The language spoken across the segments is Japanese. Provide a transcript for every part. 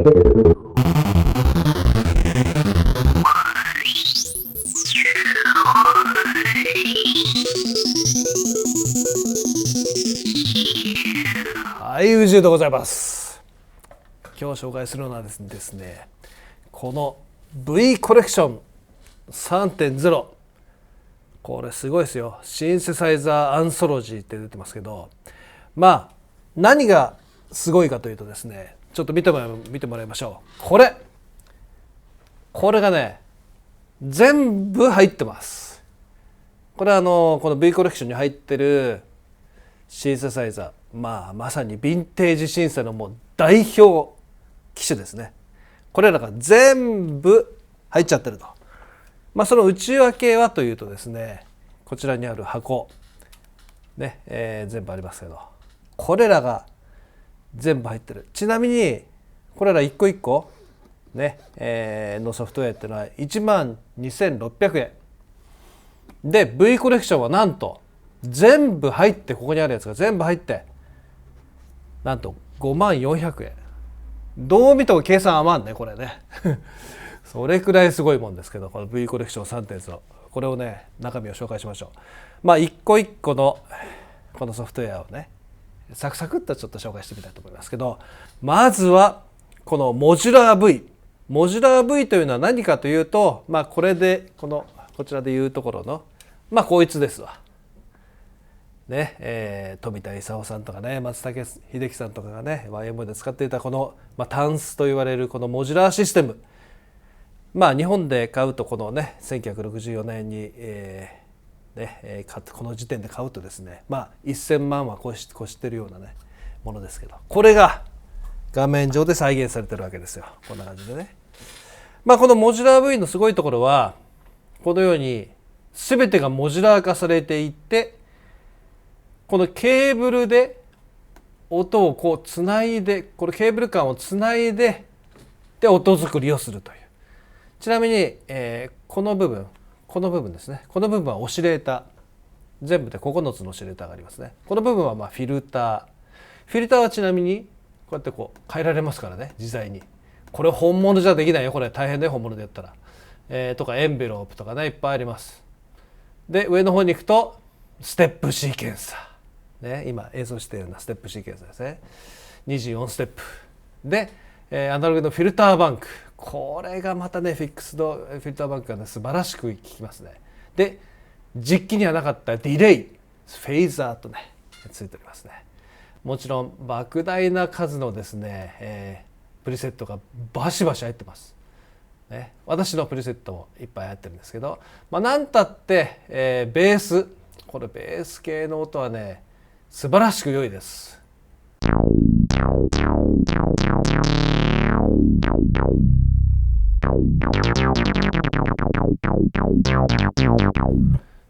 はい、宇宙でございます。今日紹介するのはですね、この V コレクション 3.0、 これすごいですよ。シンセサイザーアンソロジーって出てますけど、まあ何がすごいかというとですね、ちょっと見てもらいましょう。これがね全部入ってます。これはこの V コレクションに入ってるシンセサイザー、まさにヴィンテージシンセのもう代表機種ですね。これらが全部入っちゃってると。その内訳はというとですね、こちらにある箱ね、全部ありますけど、これらが全部入ってる。ちなみにこれら一個一個ね、のソフトウェアっていうのは12,600円で、 V コレクションはなんと全部入って、ここにあるやつが全部入ってなんと54,000円。どう見ても計算余んねこれねそれくらいすごいもんですけど、この V コレクション 3.0、 これをね中身を紹介しましょう。一個一個のこのソフトウェアをねサクサクっとちょっと紹介してみたいと思いますけど、まずはこのモジュラー V。 モジュラー V というのは何かというと、これでこちらでいうところのこいつですわね。富田勲さんとかね、松武秀樹さんとかがね YMO で使っていたこの、タンスと言われるこのモジュラーシステム。日本で買うとこのね1964年に、この時点で買うとですね、1000万は越してるようなねものですけど、これが画面上で再現されてるわけですよ。こんな感じでね。このモジュラー V のすごいところは、このように全てがモジュラー化されていって、このケーブルで音をつないで、このケーブル間をつないで音作りをするという。ちなみに、この部分ですね。この部分はオシレーター。全部で9つのオシレーターがありますね。この部分はフィルター。フィルターはちなみにこうやって変えられますからね、自在に。これ本物じゃできないよ、これ大変だよ本物でやったら。とかエンベロープとかね、いっぱいあります。で上の方に行くとステップシーケンサー、今演奏しているようなステップシーケンサーですね。24ステップで、アナログのフィルターバンク。これがまたねフィックスドフィルターバンクがね素晴らしく効きますね。で実機にはなかったディレイ、フェイザーとねついておりますね。もちろん莫大な数のですね、プリセットがバシバシ入ってます、ね。私のプリセットもいっぱい入ってるんですけど、なんたって、ベース、これベース系の音はね素晴らしく良いです。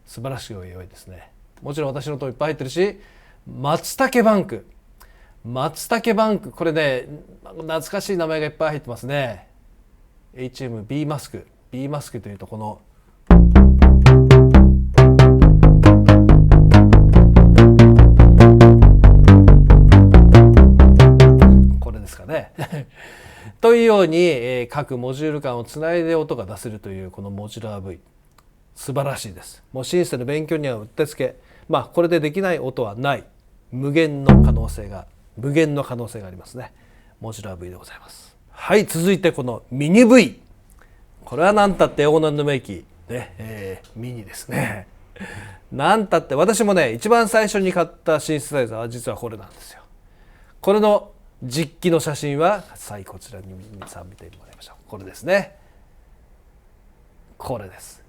素晴らしく良いですね。もちろん私の音いっぱい入ってるし、松茸バンク、これね懐かしい名前がいっぱい入ってますね。 HMB マスクというとこのこれですかねというように、各モジュール間をつないで音が出せるというこのモジュラー V、 素晴らしいです。もうシンセの勉強にはうってつけ。これでできない音はない。無限の可能性がありますね。モジュラー V でございます。はい、続いてこのミニ V。 これは何たって黄金の名機ね、ミニですね。何たって私もね一番最初に買ったシンセサイザーは実はこれなんですよ。これの実機の写真はこちらに皆さん見てもらいましょう。これですね。これです。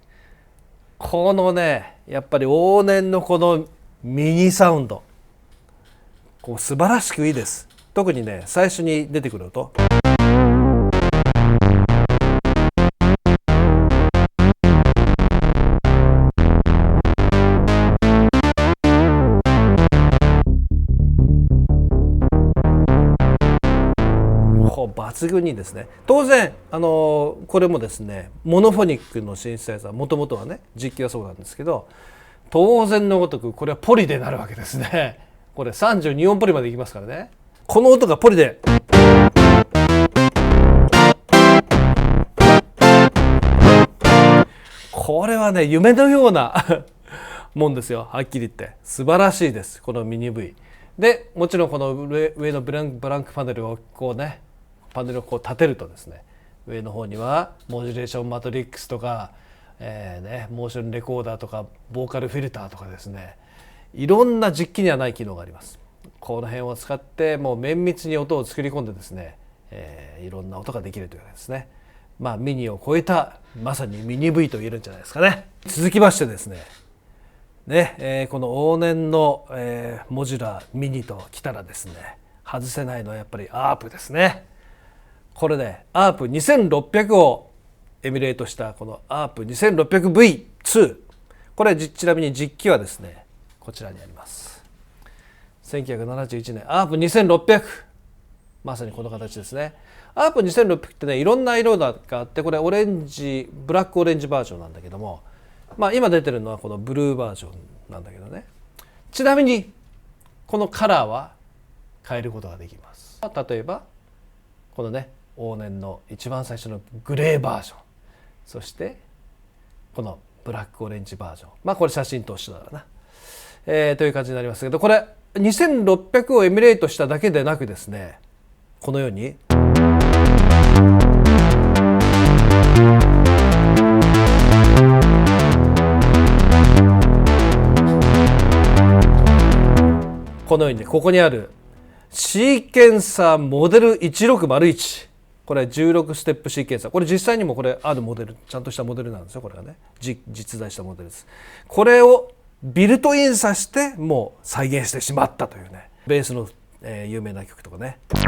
このねやっぱり往年のこのミニサウンド、素晴らしくいいです。特にね最初に出てくる音、抜群にですね。当然これもですねモノフォニックのシンセサイザー、もともとはね実機はそうなんですけど、当然のごとくこれはポリでなるわけですね。これ32音ポリまでいきますからね。この音がポリでこれはね夢のようなもんですよ。はっきり言って素晴らしいです、このミニ V で。もちろんこの上のブランクパネルをこうね、パネルをこう立てるとですね、上の方にはモジュレーションマトリックスとか、モーションレコーダーとかボーカルフィルターとかですね、いろんな実機にはない機能があります。この辺を使ってもう綿密に音を作り込んでですね、いろんな音ができるというわけですね。ミニを超えたまさにミニ V と言えるんじゃないですかね。続きましてですね、この往年の、モジュラーミニときたらですね、外せないのはやっぱりアープですね。これね、アープ2600をエミュレートしたこのアープ 2600V2、 これちなみに実機はですねこちらにあります。1971年アープ2600、まさにこの形ですね。アープ2600ってね、いろんな色があって、これオレンジ、ブラックオレンジバージョンなんだけども、今出てるのはこのブルーバージョンなんだけどね。ちなみにこのカラーは変えることができます。例えばこのね往年の一番最初のグレーバージョン、そしてこのブラックオレンジバージョン、これ写真と一緒だな、という感じになりますけど、これ2600をエミュレートしただけでなくですね、このようにこのようにね、ここにあるシーケンサーモデル1601、これ16ステップシーケンサー、これ実際にもこれあるモデル、ちゃんとしたモデルなんですよ。これがね実在したモデルです。これをビルトインさせてもう再現してしまったというね、ベースの、有名な曲とかね、例え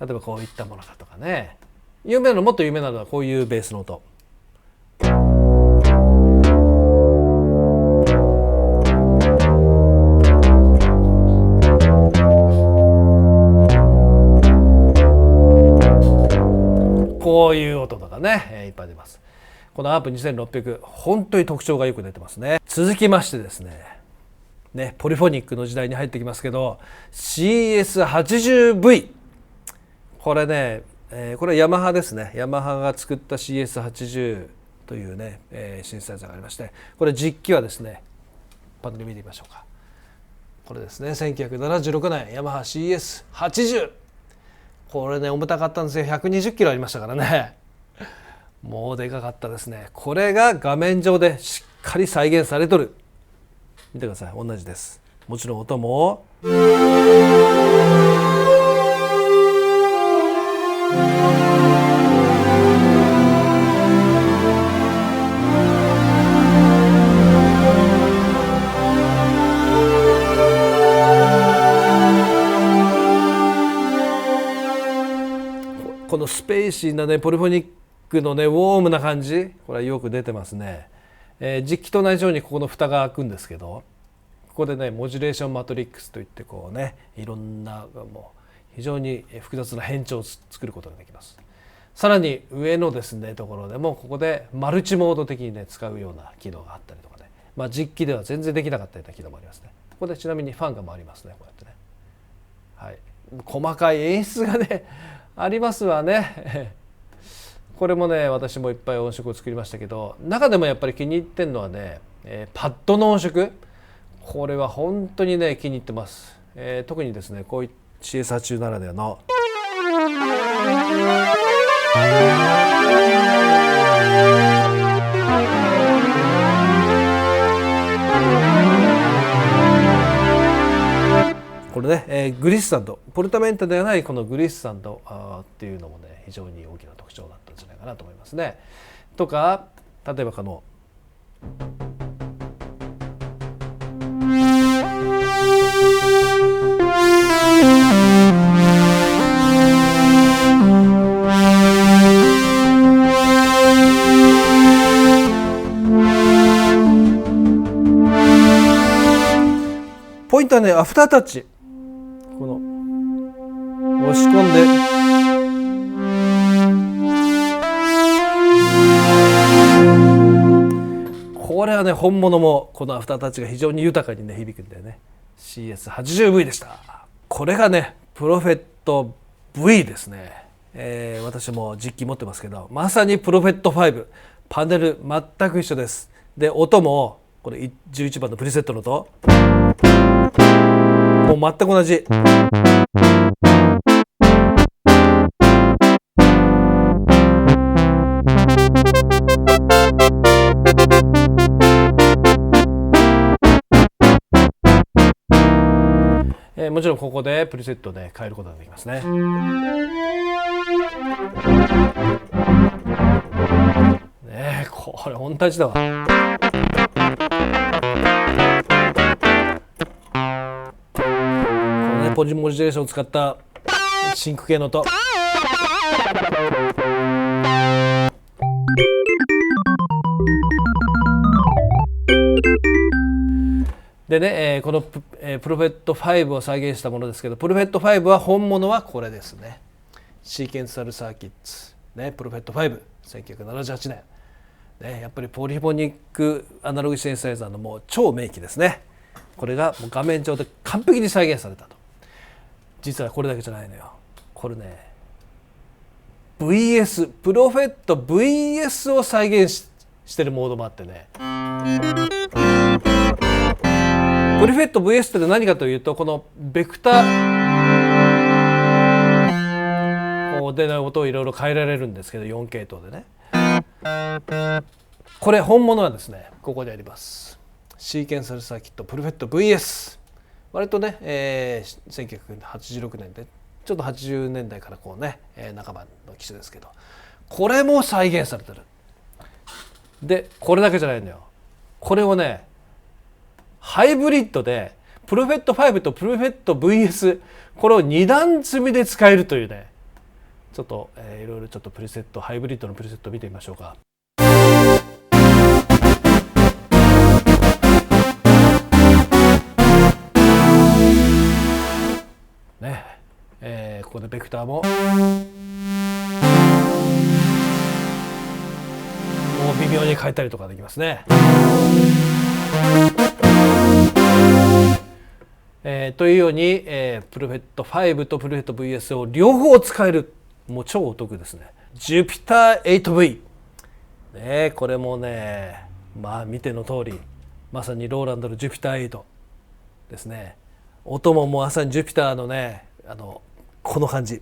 ばこういったものだとかね、有名なの、もっと有名なのはこういうベースの音、こういう音とかね、いっぱい出ます。このアープ2600、本当に特徴がよく出てますね。続きましてですね、ポリフォニックの時代に入ってきますけど、 CS80V、 これね、これヤマハですね。ヤマハが作った CS80 というね、シンセサイザーがありまして、これ実機はですね、パネル見てみましょうか。これですね、1976年ヤマハ CS80、これね重たかったんですよ。120キロありましたからね、もうでかかったですね。これが画面上でしっかり再現されとる。見てください、同じです。もちろん音もこのスペーシーなねポリフォニックのねウォームな感じ、これはよく出てますね。実機と同じようにここの蓋が開くんですけど、ここでねモジュレーションマトリックスといって、こうねいろんなもう非常に複雑な変調を作ることができます。さらに上のですねところでもここでマルチモード的にね使うような機能があったりとかね、実機では全然できなかったような機能もありますね。ここでちなみにファンが回りますね、こうやってね。はい、細かい演出がねありますわねこれもね私もいっぱい音色を作りましたけど、中でもやっぱり気に入ってるのはね、パッドの音色、これは本当にね気に入ってます。特にですねこういう CS80 ならではのこれね、グリッサンド、ポルタメンタではないこのグリッサンドっていうのもね非常に大きな特徴だったんじゃないかなと思いますね。とか例えばこのポイントはねアフタータッチ、この押し込んでこれはね本物もこのアフタータッチが非常に豊かにね響くんだよね。 CS80V でした。これがねプロフェット V ですね。私も実機持ってますけど、まさにプロフェット5、パネル全く一緒です。で音もこれ11番のプリセットの音もう全く同じ。もちろんここでプリセットで変えることができますね。ねえ、これ同じだわ。このねポジモジュレーションを使ったシンク系の音。でね、このプロフェット5を再現したものですけど、プロフェット5は本物はこれですね。シーケンサルサーキッツ、ね、プロフェット5、1978年、ね、やっぱりポリフォニックアナログシンセサイザーのもう超名機ですね。これがもう画面上で完璧に再現されたと。実はこれだけじゃないのよ。これね VS プロフェット VS を再現してるモードもあってね。プリフェット VS って何かというと、このベクタでの音をいろいろ変えられるんですけど、4系統でね。これ本物はですね、ここであります。シーケンサルサーキットプリフェット VS。割とね、1986年でちょっと80年代からこうね、半ばの機種ですけど、これも再現されてる。でこれだけじゃないのよ。これをねハイブリッドでプロフェット5とプロフェット VS これを2段積みで使えるというね、ちょっと、いろいろちょっとプリセットハイブリッドのプリセットを見てみましょうか。ね、ここでベクターも微妙に変えたりとかできますね。というように、プロフェット5とプロフェット VS を両方使える、もう超お得ですね。Jupiter 8V、ね、これもねまあ見ての通りまさにローランドの Jupiter 8ですね。音ももうまさに Jupiter のねこの感じ。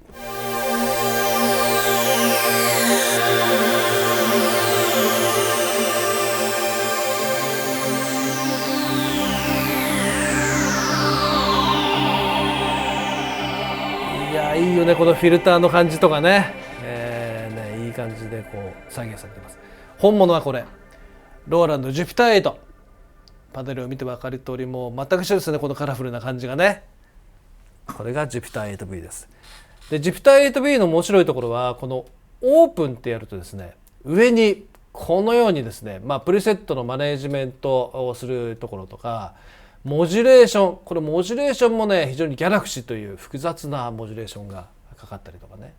いいよね、このフィルターの感じとかね、いい感じでこう再現されています。本物はこれローランド Jupiter 8。パネルを見て分かる通りもう全く一緒ですね、このカラフルな感じがね。これが Jupiter 8V です。で Jupiter 8V の面白いところは、このオープンってやるとですね、上にこのようにですね、プリセットのマネージメントをするところとか、モジュレーション、これモジュレーションもね非常にギャラクシーという複雑なモジュレーションがかかったりとかね、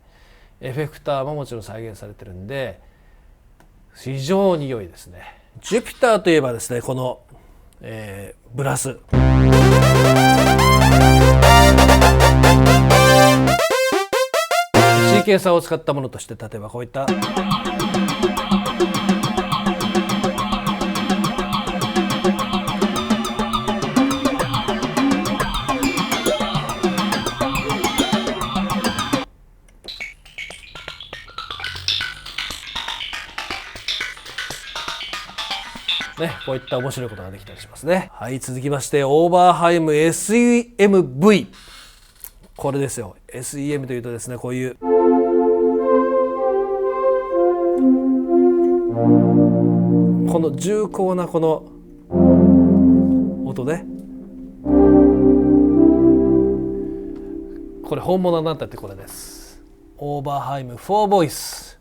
エフェクターももちろん再現されてるんで非常に良いですね。Jupiter といえばですね、この、ブラス、シーケンサーを使ったものとして、例えばこういったね、こういった面白いことができたりしますね。はい、続きましてオーバーハイム SEMV。 これですよ。 SEM というとですね、こういうこの重厚なこの音ね、これ本物になったってこれです。オーバーハイム4ボイス、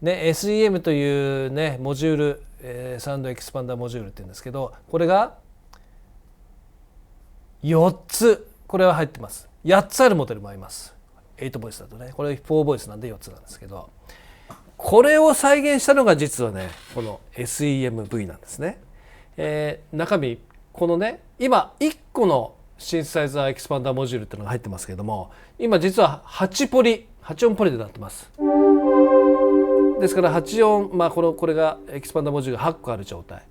ね、SEM というねモジュール、サウンドエキスパンダーモジュールって言うんですけど、これが4つこれは入ってます。8つあるモデルもあります。8ボイスだとね、これ4ボイスなんで4つなんですけど、これを再現したのが実はねこの SEMV なんですね。中身このね今1個のシンセサイザーエキスパンダーモジュールっていうのが入ってますけれども、今実は8ポリ8音ポリでなってます。ですから8音、これがエキスパンダー文字が8個ある状態。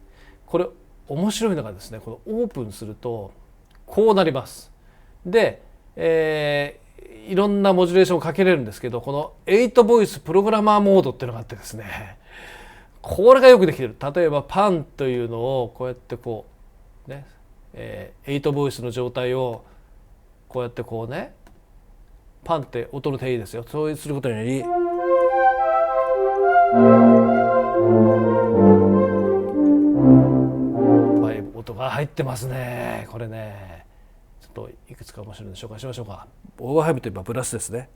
これ面白いのがですね、このオープンするとこうなります。で、いろんなモジュレーションをかけれるんですけど、この8ボイスプログラマーモードっていうのがあってですね、これがよくできてる。例えばパンというのをこうやってこうね、8ボイスの状態をこうやってこうね、パンって音の定義ですよ。そうすることにより音が入ってますね。これね、ちょっといくつか面白いので紹介しましょうか。オーバーハイブといえばブラスですね。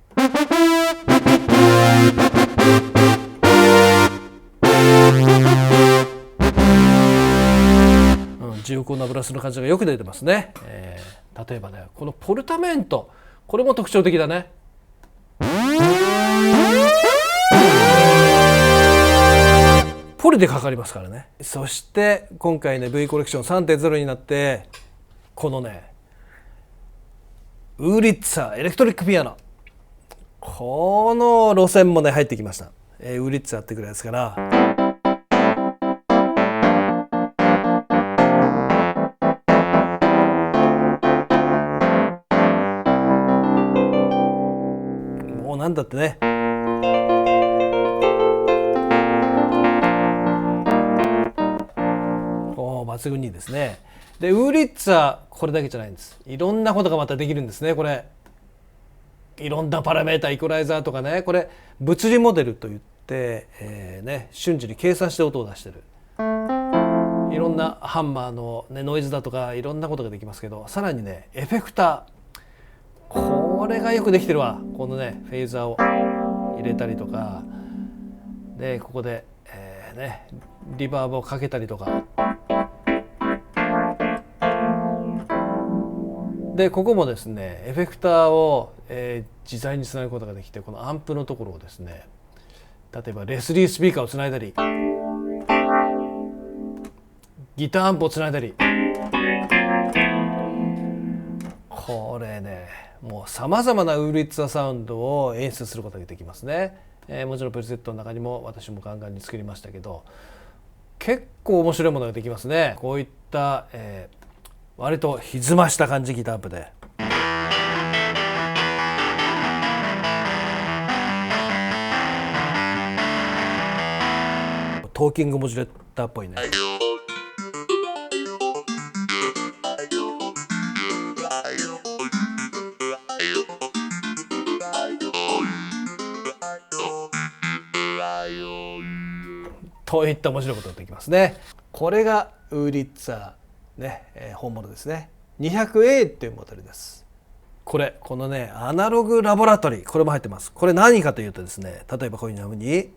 重厚なブラスの感じがよく出てますね。例えばね、このポルタメント、これも特徴的だね。ポリでかかりますからね。そして今回ね V コレクション 3.0 になって、このねウーリッツァエレクトリックピアノ、この路線もね入ってきました。ウーリッツァやってくるやつから、もうなんだってね、抜群にですね。でウーリッツァこれだけじゃないんです。いろんなことがまたできるんですね。これいろんなパラメータイコライザーとかね、これ物理モデルといって、瞬時に計算して音を出してる。いろんなハンマーの、ノイズだとかいろんなことができますけど、さらにねエフェクター、これがよくできてるわ。このねフェーザーを入れたりとかで、ここで、リバーブをかけたりとかで、ここもですねエフェクターを、自在につなぐことができて、このアンプのところをですね、例えばレスリースピーカーをつないだり、ギターアンプをつないだり、これねもうさまざまなウーリッツァサウンドを演出することができますね。もちろんプレセットの中にも私もガンガンに作りましたけど、結構面白いものができますね。こういった、割と歪ました感じギターアンプで。トーキングモジュレーターっぽいね。といった面白いことができますね。これがウーリッツァ本物ですね。 200A っていうモデルです。このねアナログラボラトリー、これも入ってます。これ何かというとですね、例えばこういうふうに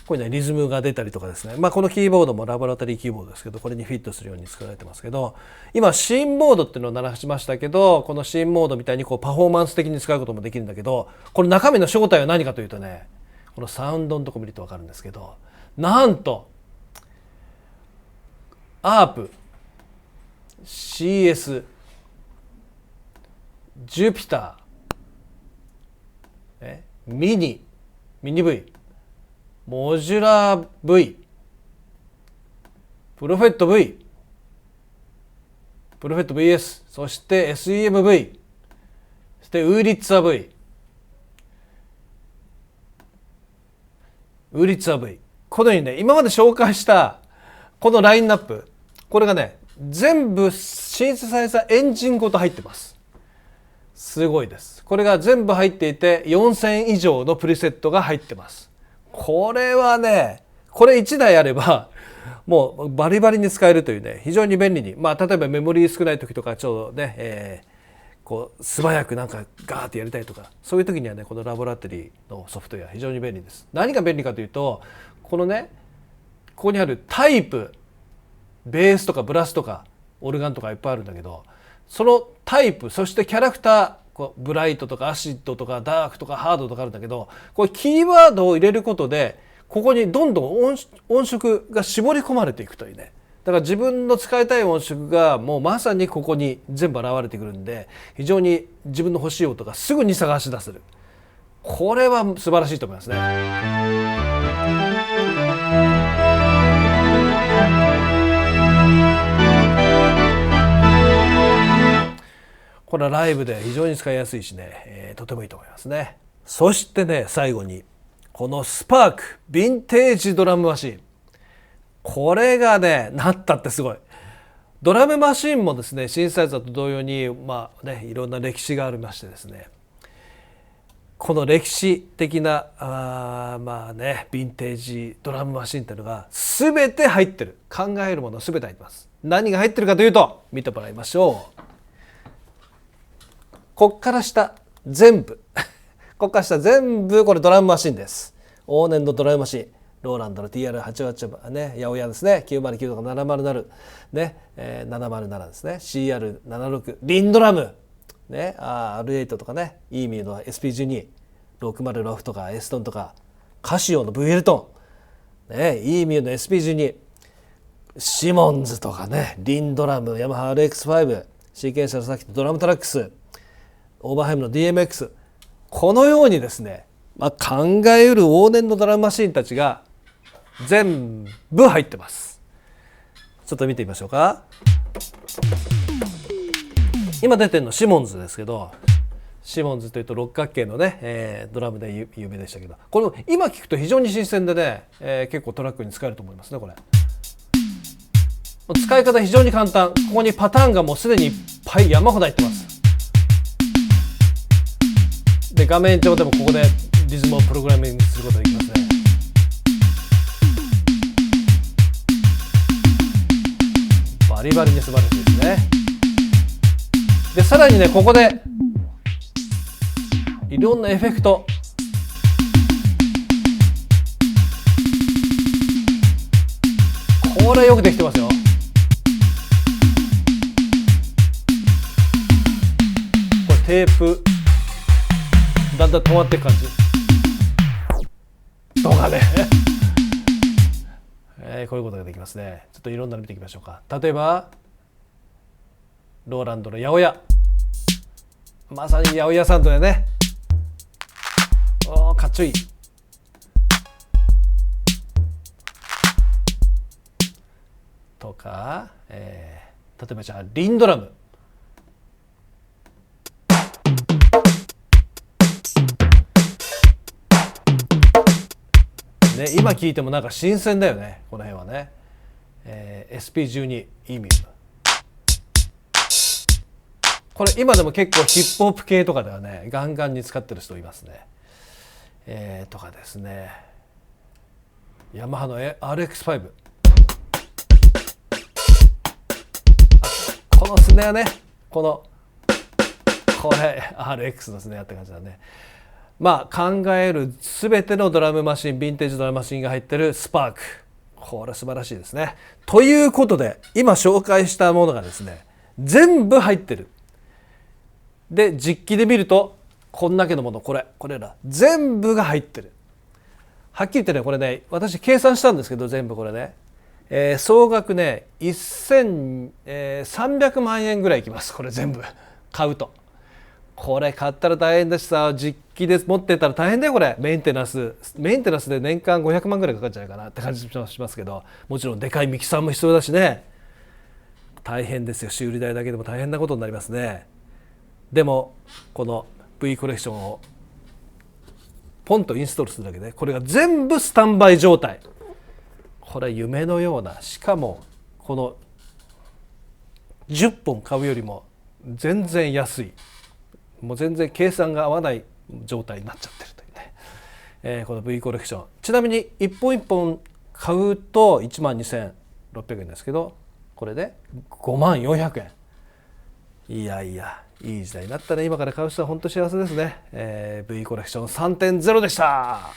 こういうねリズムが出たりとかですね、このキーボードもラボラトリーキーボードですけど、これにフィットするように作られてますけど、今シーンモードっていうのを鳴らしましたけど、このシーンモードみたいにこうパフォーマンス的に使うこともできるんだけど、この中身の正体は何かというとね、このサウンドのとこ見ると分かるんですけど、なんとアープ CS ジュピターミニ V、モジュラー V、 プロフェット V、 プロフェット VS、 そして SEMV、 そしてウーリッツァ V、 ウーリッツァ V、 このようにね今まで紹介したこのラインナップ、これがね全部シンセサイザーエンジンごと入ってます。すごいです。これが全部入っていて4000以上のプリセットが入ってます。これはね、これ1台あればもうバリバリに使えるというね、非常に便利に、例えばメモリー少ない時とかちょうどね、こう素早くなんかガーってやりたいとか、そういう時にはねこのラボラトリーのソフトウェア非常に便利です。何が便利かというと、このねここにあるタイプ、ベースとかブラスとかオルガンとかいっぱいあるんだけど、そのタイプ、そしてキャラクター、ブライトとかアシッドとかダークとかハードとかあるんだけど、これキーワードを入れることでここにどんどん音色が絞り込まれていくというね。だから自分の使いたい音色がもうまさにここに全部現れてくるんで、非常に自分の欲しい音がすぐに探し出せる。これは素晴らしいと思いますね。これはライブで非常に使いやすいしね、とてもいいと思いますね。そしてね、最後にこのスパークヴィンテージドラムマシン、これがねなったってすごい。ドラムマシンもですね、シンセサイザーと同様にいろんな歴史がありましてですね、この歴史的なヴィンテージドラムマシンっていうのが全て入ってる。考えるもの全て入ってます。何が入ってるかというと、見てもらいましょう。こっから下全部こっから下全部これドラムマシンです。往年のドラムマシン、ローランドの TR88 ね、八百屋ですね、909とか707ね、707ですね、CR76 リンドラムね、R8 とかね、イーミューの SP12、606 とかエストンとか、カシオの VL トンね、イーミューの SP12、シモンズとかね、リンドラム、ヤマハ RX5、シーケンシャルサーキット、ドラムトラックス、オーバーハイムの DMX、 このようにですね、考えうる往年のドラムマシンたちが全部入ってます。ちょっと見てみましょうか。今出てるのシモンズですけど、シモンズというと六角形のね、ドラムで有名でしたけど、これ今聞くと非常に新鮮でね、結構トラックに使えると思いますね。これ使い方非常に簡単。ここにパターンがもうすでにいっぱい山ほど入ってます。で、画面上でもここでリズムをプログラミングすることができますね。バリバリに素晴らしいですね。で、さらにね、ここでいろんなエフェクト、これよくできてますよ。これテープだんだん止まっていく感じとかねこういうことができますね。ちょっといろんなの見ていきましょうか。例えばローランドの八百屋、まさに八百屋さんとでね、かっちょいい。とか、例えばじゃあリンドラム、ね、今聞いてもなんか新鮮だよね、この辺はね。SP12 イーミュー、これ今でも結構ヒップホップ系とかではねガンガンに使ってる人いますね。とかですね、ヤマハの RX5、 このスネアね、これ RX のスネアって感じだね。考える全てのドラムマシン、ヴィンテージドラムマシンが入ってるスパーク、これ素晴らしいですね。ということで今紹介したものがですね全部入ってる。で、実機で見るとこんだけのもの、これら全部が入ってる。はっきり言ってね、これね、私計算したんですけど、全部これね、総額ね1300万円ぐらいいきます。これ全部買うと。これ買ったら大変だしさ、実機で持ってたら大変だよ。これメンテナンスで年間500万ぐらいかかるんじゃないかなって感じしますけど、もちろんでかいミキサーも必要だしね、大変ですよ。修理代だけでも大変なことになりますね。でもこの V コレクションをポンとインストールするだけでこれが全部スタンバイ状態。これ夢のような、しかもこの10本買うよりも全然安い、もう全然計算が合わない状態になっちゃってるというね、この V コレクション、ちなみに1本1本買うと 12,600 円ですけど、これで 54,000 円。いやいや、いい時代になったね。今から買う人は本当幸せですね。V コレクション 3.0 でした。